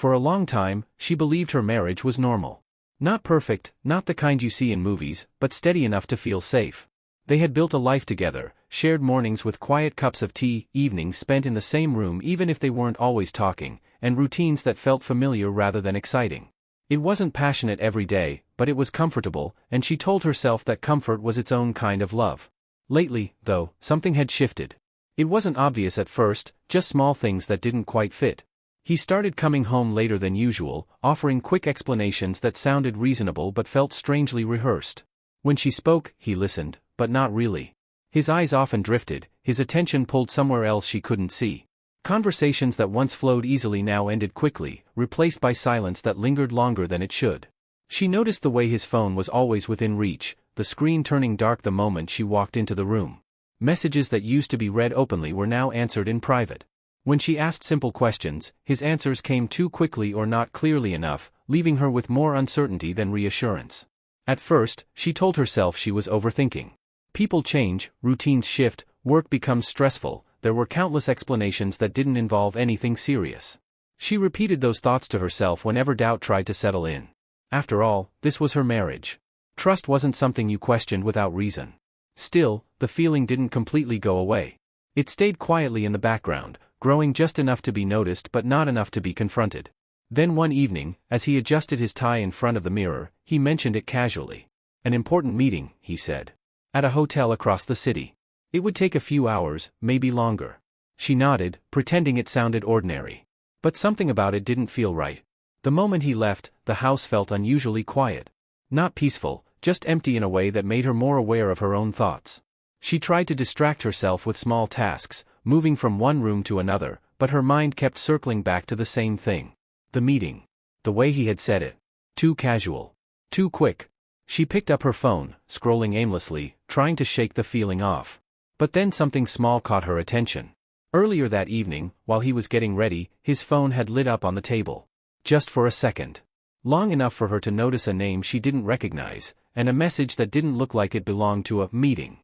For a long time, she believed her marriage was normal. Not perfect, not the kind you see in movies, but steady enough to feel safe. They had built a life together, shared mornings with quiet cups of tea, evenings spent in the same room even if they weren't always talking, and routines that felt familiar rather than exciting. It wasn't passionate every day, but it was comfortable, and she told herself that comfort was its own kind of love. Lately, though, something had shifted. It wasn't obvious at first, just small things that didn't quite fit. He started coming home later than usual, offering quick explanations that sounded reasonable but felt strangely rehearsed. When she spoke, he listened, but not really. His eyes often drifted, his attention pulled somewhere else she couldn't see. Conversations that once flowed easily now ended quickly, replaced by silence that lingered longer than it should. She noticed the way his phone was always within reach, the screen turning dark the moment she walked into the room. Messages that used to be read openly were now answered in private. When she asked simple questions, his answers came too quickly or not clearly enough, leaving her with more uncertainty than reassurance. At first, she told herself she was overthinking. People change, routines shift, work becomes stressful. There were countless explanations that didn't involve anything serious. She repeated those thoughts to herself whenever doubt tried to settle in. After all, this was her marriage. Trust wasn't something you questioned without reason. Still, the feeling didn't completely go away. It stayed quietly in the background, growing just enough to be noticed but not enough to be confronted. Then one evening, as he adjusted his tie in front of the mirror, he mentioned it casually. An important meeting, he said. At a hotel across the city. It would take a few hours, maybe longer. She nodded, pretending it sounded ordinary. But something about it didn't feel right. The moment he left, the house felt unusually quiet. Not peaceful, just empty in a way that made her more aware of her own thoughts. She tried to distract herself with small tasks, moving from one room to another, but her mind kept circling back to the same thing. The meeting. The way he had said it. Too casual. Too quick. She picked up her phone, scrolling aimlessly, trying to shake the feeling off. But then something small caught her attention. Earlier that evening, while he was getting ready, his phone had lit up on the table. Just for a second. Long enough for her to notice a name she didn't recognize, and a message that didn't look like it belonged to a meeting.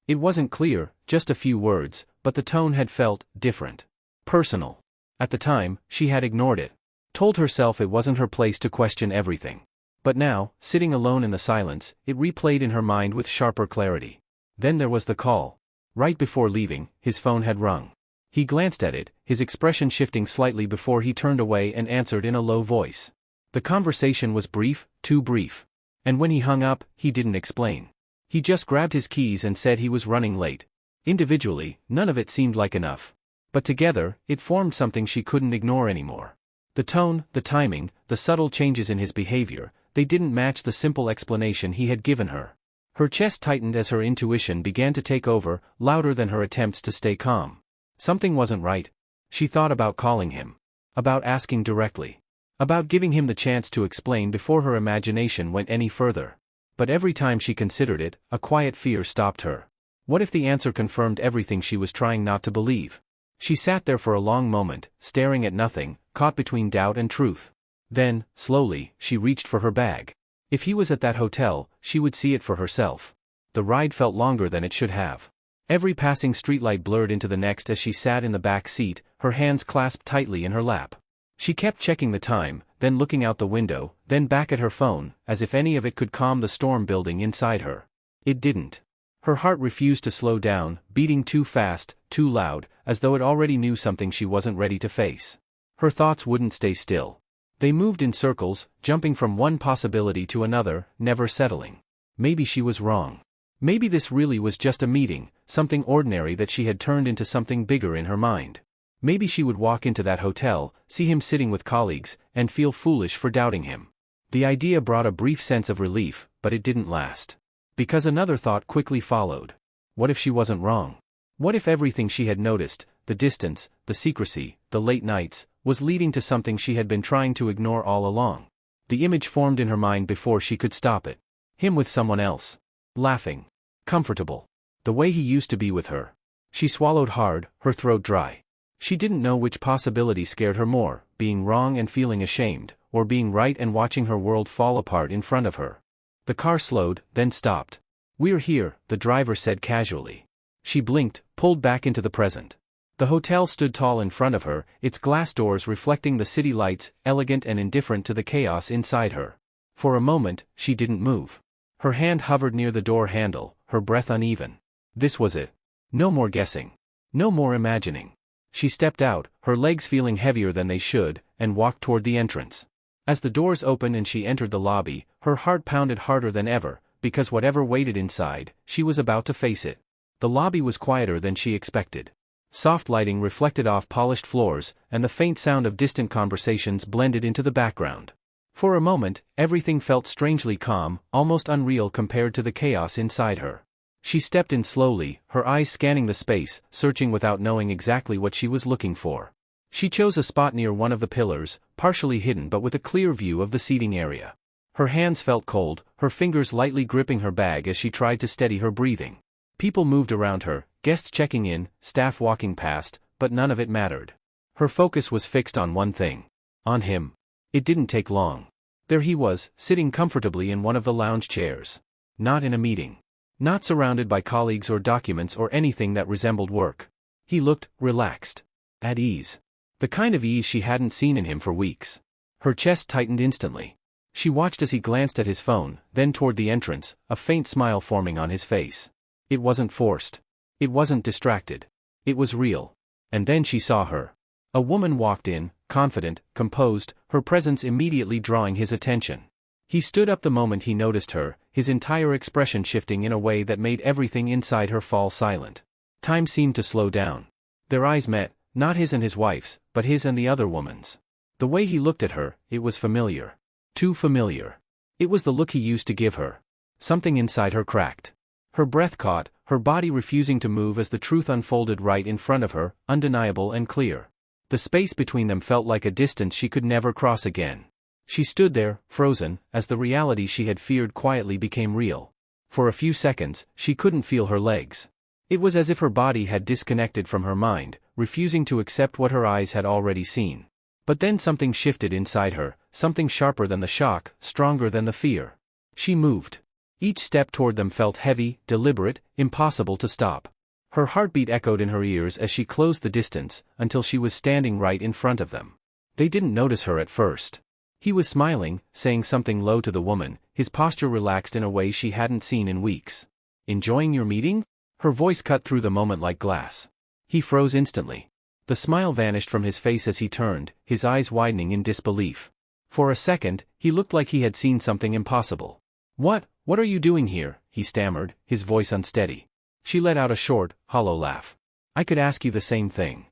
It wasn't clear, just a few words, but the tone had felt different. Personal. At the time, she had ignored it. Told herself it wasn't her place to question everything. But now, sitting alone in the silence, it replayed in her mind with sharper clarity. Then there was the call. Right before leaving, his phone had rung. He glanced at it, his expression shifting slightly before he turned away and answered in a low voice. The conversation was brief, too brief. And when he hung up, he didn't explain. He just grabbed his keys and said he was running late. Individually, none of it seemed like enough. But together, it formed something she couldn't ignore anymore. The tone, the timing, the subtle changes in his behavior, they didn't match the simple explanation he had given her. Her chest tightened as her intuition began to take over, louder than her attempts to stay calm. Something wasn't right. She thought about calling him. About asking directly. About giving him the chance to explain before her imagination went any further. But every time she considered it, a quiet fear stopped her. What if the answer confirmed everything she was trying not to believe? She sat there for a long moment, staring at nothing, caught between doubt and truth. Then, slowly, she reached for her bag. If he was at that hotel, she would see it for herself. The ride felt longer than it should have. Every passing streetlight blurred into the next as she sat in the back seat, her hands clasped tightly in her lap. She kept checking the time, then looking out the window, then back at her phone, as if any of it could calm the storm building inside her. It didn't. Her heart refused to slow down, beating too fast, too loud, as though it already knew something she wasn't ready to face. Her thoughts wouldn't stay still. They moved in circles, jumping from one possibility to another, never settling. Maybe she was wrong. Maybe this really was just a meeting, something ordinary that she had turned into something bigger in her mind. Maybe she would walk into that hotel, see him sitting with colleagues, and feel foolish for doubting him. The idea brought a brief sense of relief, but it didn't last. Because another thought quickly followed. What if she wasn't wrong? What if everything she had noticed, the distance, the secrecy, the late nights, was leading to something she had been trying to ignore all along? The image formed in her mind before she could stop it. Him with someone else. Laughing. Comfortable. The way he used to be with her. She swallowed hard, her throat dry. She didn't know which possibility scared her more, being wrong and feeling ashamed, or being right and watching her world fall apart in front of her. The car slowed, then stopped. "We're here," the driver said casually. She blinked, pulled back into the present. The hotel stood tall in front of her, its glass doors reflecting the city lights, elegant and indifferent to the chaos inside her. For a moment, she didn't move. Her hand hovered near the door handle, her breath uneven. This was it. No more guessing. No more imagining. She stepped out, her legs feeling heavier than they should, and walked toward the entrance. As the doors opened and she entered the lobby, her heart pounded harder than ever, because whatever waited inside, she was about to face it. The lobby was quieter than she expected. Soft lighting reflected off polished floors, and the faint sound of distant conversations blended into the background. For a moment, everything felt strangely calm, almost unreal compared to the chaos inside her. She stepped in slowly, her eyes scanning the space, searching without knowing exactly what she was looking for. She chose a spot near one of the pillars, partially hidden but with a clear view of the seating area. Her hands felt cold, her fingers lightly gripping her bag as she tried to steady her breathing. People moved around her, guests checking in, staff walking past, but none of it mattered. Her focus was fixed on one thing. On him. It didn't take long. There he was, sitting comfortably in one of the lounge chairs. Not in a meeting. Not surrounded by colleagues or documents or anything that resembled work. He looked relaxed. At ease. The kind of ease she hadn't seen in him for weeks. Her chest tightened instantly. She watched as he glanced at his phone, then toward the entrance, a faint smile forming on his face. It wasn't forced. It wasn't distracted. It was real. And then she saw her. A woman walked in, confident, composed, her presence immediately drawing his attention. He stood up the moment he noticed her, his entire expression shifting in a way that made everything inside her fall silent. Time seemed to slow down. Their eyes met, not his and his wife's, but his and the other woman's. The way he looked at her, it was familiar. Too familiar. It was the look he used to give her. Something inside her cracked. Her breath caught, her body refusing to move as the truth unfolded right in front of her, undeniable and clear. The space between them felt like a distance she could never cross again. She stood there, frozen, as the reality she had feared quietly became real. For a few seconds, she couldn't feel her legs. It was as if her body had disconnected from her mind, refusing to accept what her eyes had already seen. But then something shifted inside her, something sharper than the shock, stronger than the fear. She moved. Each step toward them felt heavy, deliberate, impossible to stop. Her heartbeat echoed in her ears as she closed the distance, until she was standing right in front of them. They didn't notice her at first. He was smiling, saying something low to the woman, his posture relaxed in a way she hadn't seen in weeks. "Enjoying your meeting?" Her voice cut through the moment like glass. He froze instantly. The smile vanished from his face as he turned, his eyes widening in disbelief. For a second, he looked like he had seen something impossible. What are you doing here?" he stammered, his voice unsteady. She let out a short, hollow laugh. "I could ask you the same thing."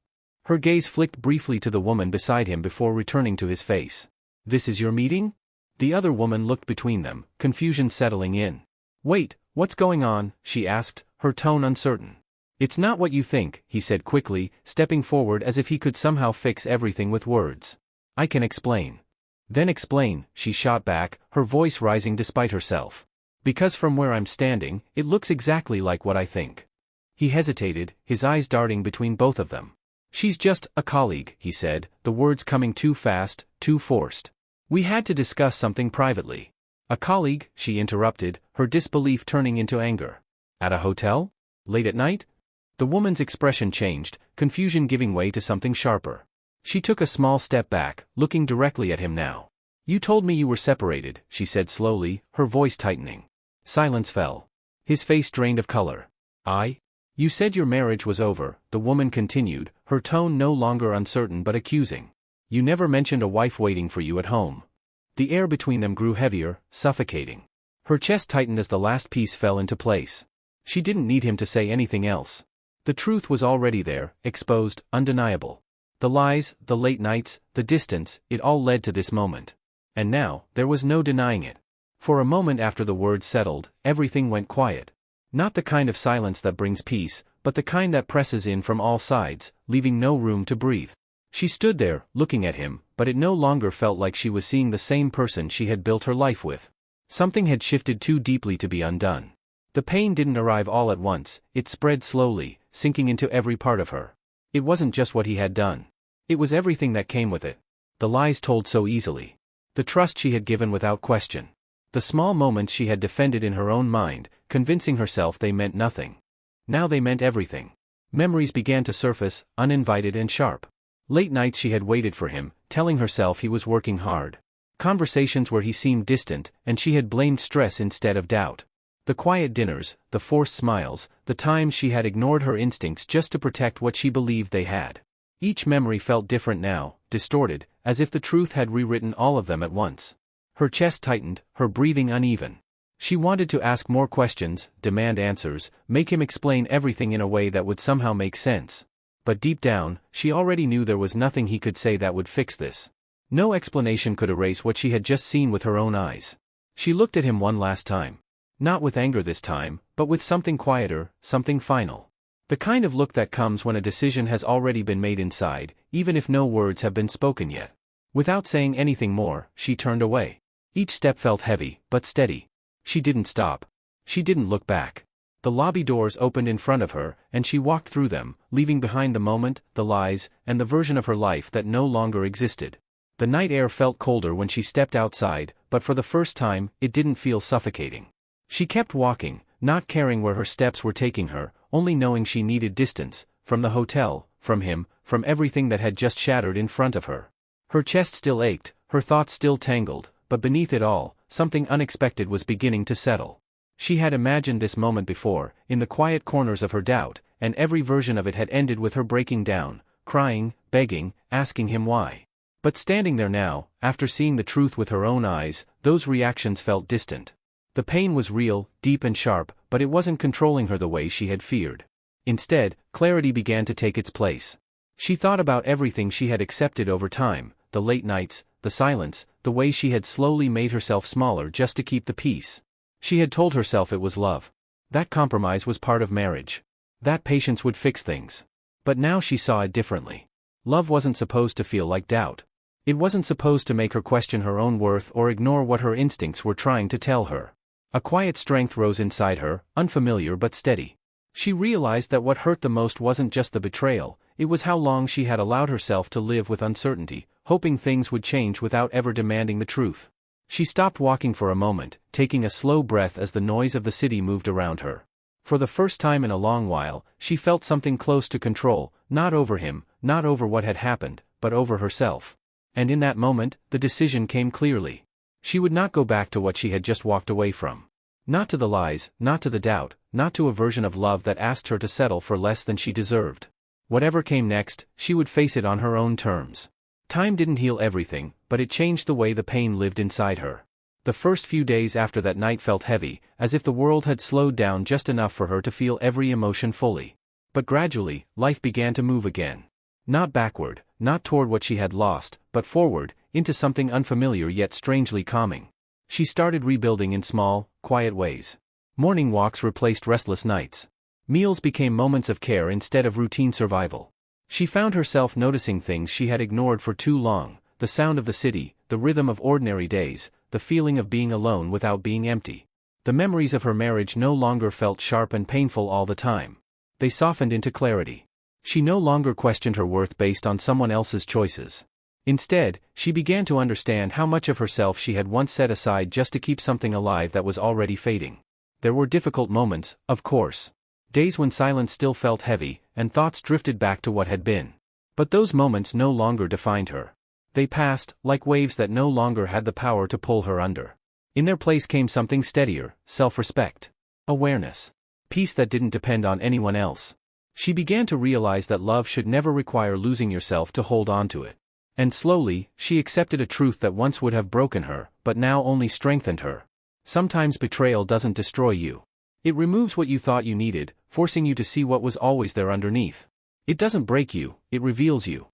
Her gaze flicked briefly to the woman beside him before returning to his face. "This is your meeting?" The other woman looked between them, confusion settling in. "Wait, what's going on?" she asked, her tone uncertain. "It's not what you think," he said quickly, stepping forward as if he could somehow fix everything with words. "I can explain." "Then explain," she shot back, her voice rising despite herself. "Because from where I'm standing, it looks exactly like what I think." He hesitated, his eyes darting between both of them. "She's just a colleague," he said, the words coming too fast, too forced. "We had to discuss something privately." "A colleague?" she interrupted, her disbelief turning into anger. "At a hotel? Late at night?" The woman's expression changed, confusion giving way to something sharper. She took a small step back, looking directly at him now. "You told me you were separated," she said slowly, her voice tightening. Silence fell. His face drained of color. You said your marriage was over," the woman continued, her tone no longer uncertain but accusing. "You never mentioned a wife waiting for you at home." The air between them grew heavier, suffocating. Her chest tightened as the last piece fell into place. She didn't need him to say anything else. The truth was already there, exposed, undeniable. The lies, the late nights, the distance, it all led to this moment. And now, there was no denying it. For a moment after the words settled, everything went quiet. Not the kind of silence that brings peace, but the kind that presses in from all sides, leaving no room to breathe. She stood there, looking at him, but it no longer felt like she was seeing the same person she had built her life with. Something had shifted too deeply to be undone. The pain didn't arrive all at once, it spread slowly, sinking into every part of her. It wasn't just what he had done. It was everything that came with it. The lies told so easily. The trust she had given without question. The small moments she had defended in her own mind, convincing herself they meant nothing. Now they meant everything. Memories began to surface, uninvited and sharp. Late nights she had waited for him, telling herself he was working hard. Conversations where he seemed distant, and she had blamed stress instead of doubt. The quiet dinners, the forced smiles, the times she had ignored her instincts just to protect what she believed they had. Each memory felt different now, distorted, as if the truth had rewritten all of them at once. Her chest tightened, her breathing uneven. She wanted to ask more questions, demand answers, make him explain everything in a way that would somehow make sense. But deep down, she already knew there was nothing he could say that would fix this. No explanation could erase what she had just seen with her own eyes. She looked at him one last time. Not with anger this time, but with something quieter, something final. The kind of look that comes when a decision has already been made inside, even if no words have been spoken yet. Without saying anything more, she turned away. Each step felt heavy, but steady. She didn't stop. She didn't look back. The lobby doors opened in front of her, and she walked through them, leaving behind the moment, the lies, and the version of her life that no longer existed. The night air felt colder when she stepped outside, but for the first time, it didn't feel suffocating. She kept walking, not caring where her steps were taking her, only knowing she needed distance, from the hotel, from him, from everything that had just shattered in front of her. Her chest still ached, her thoughts still tangled, but beneath it all, something unexpected was beginning to settle. She had imagined this moment before, in the quiet corners of her doubt, and every version of it had ended with her breaking down, crying, begging, asking him why. But standing there now, after seeing the truth with her own eyes, those reactions felt distant. The pain was real, deep and sharp, but it wasn't controlling her the way she had feared. Instead, clarity began to take its place. She thought about everything she had accepted over time, the late nights, the silence, the way she had slowly made herself smaller just to keep the peace. She had told herself it was love. That compromise was part of marriage. That patience would fix things. But now she saw it differently. Love wasn't supposed to feel like doubt. It wasn't supposed to make her question her own worth or ignore what her instincts were trying to tell her. A quiet strength rose inside her, unfamiliar but steady. She realized that what hurt the most wasn't just the betrayal, it was how long she had allowed herself to live with uncertainty, hoping things would change without ever demanding the truth. She stopped walking for a moment, taking a slow breath as the noise of the city moved around her. For the first time in a long while, she felt something close to control, not over him, not over what had happened, but over herself. And in that moment, the decision came clearly. She would not go back to what she had just walked away from. Not to the lies, not to the doubt, not to a version of love that asked her to settle for less than she deserved. Whatever came next, she would face it on her own terms. Time didn't heal everything, but it changed the way the pain lived inside her. The first few days after that night felt heavy, as if the world had slowed down just enough for her to feel every emotion fully. But gradually, life began to move again. Not backward, not toward what she had lost, but forward, into something unfamiliar yet strangely calming. She started rebuilding in small, quiet ways. Morning walks replaced restless nights. Meals became moments of care instead of routine survival. She found herself noticing things she had ignored for too long, the sound of the city, the rhythm of ordinary days, the feeling of being alone without being empty. The memories of her marriage no longer felt sharp and painful all the time. They softened into clarity. She no longer questioned her worth based on someone else's choices. Instead, she began to understand how much of herself she had once set aside just to keep something alive that was already fading. There were difficult moments, of course. Days when silence still felt heavy, and thoughts drifted back to what had been. But those moments no longer defined her. They passed, like waves that no longer had the power to pull her under. In their place came something steadier, self-respect. Awareness. Peace that didn't depend on anyone else. She began to realize that love should never require losing yourself to hold on to it. And slowly, she accepted a truth that once would have broken her, but now only strengthened her. Sometimes betrayal doesn't destroy you. It removes what you thought you needed, forcing you to see what was always there underneath. It doesn't break you, it reveals you.